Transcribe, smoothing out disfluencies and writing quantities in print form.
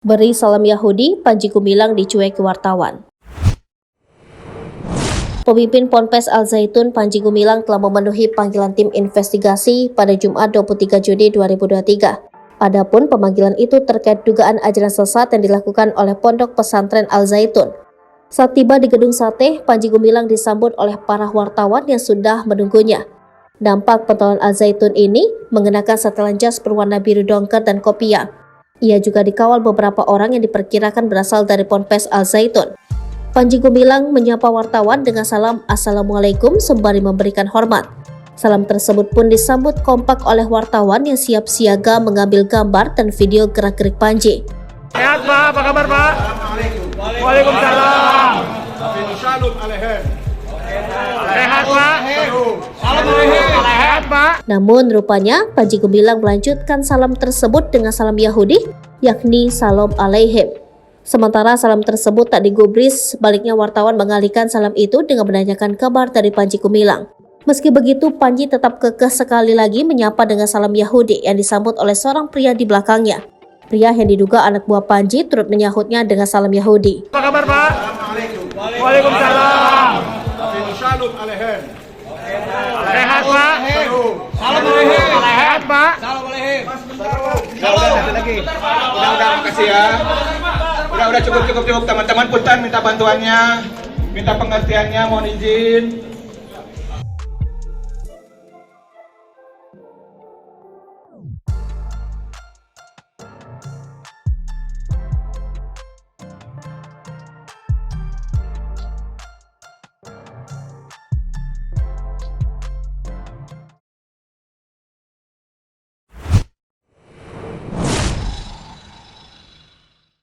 Beri salam Yahudi, Panji Gumilang dicueki wartawan. Pemimpin Ponpes Al Zaitun Panji Gumilang telah memenuhi panggilan tim investigasi pada Jumat 23 Juni 2023. Adapun pemanggilan itu terkait dugaan ajaran sesat yang dilakukan oleh Pondok Pesantren Al Zaitun. Saat tiba di Gedung Sate, Panji Gumilang disambut oleh para wartawan yang sudah menunggunya. Dampak pentolan Al Zaitun ini mengenakan setelan jas berwarna biru dongker dan kopiah. Ia juga dikawal beberapa orang yang diperkirakan berasal dari Ponpes Al Zaitun. Panji Gumilang menyapa wartawan dengan salam Assalamualaikum sembari memberikan hormat. Salam tersebut pun disambut kompak oleh wartawan yang siap siaga mengambil gambar dan video gerak-gerik Panji. Sehat Pak, apa kabar Pak? Waalaikumsalam. Sehat Pak? Sehat Pak? Namun rupanya Panji Gumilang melanjutkan salam tersebut dengan salam Yahudi, yakni Salam Aleihim. Sementara salam tersebut tak digubris, sebaliknya wartawan mengalihkan salam itu dengan menanyakan kabar dari Panji Gumilang. Meski begitu, Panji tetap kekeh sekali lagi menyapa dengan salam Yahudi yang disambut oleh seorang pria di belakangnya. Pria yang diduga anak buah Panji turut menyahutnya dengan salam Yahudi. Apa kabar Pak? Waalaikumsalam. Sehat Pak? Sehat Pak? Udah makasih ya. Udah cukup teman-teman punten minta bantuannya, minta pengertiannya, mohon izin.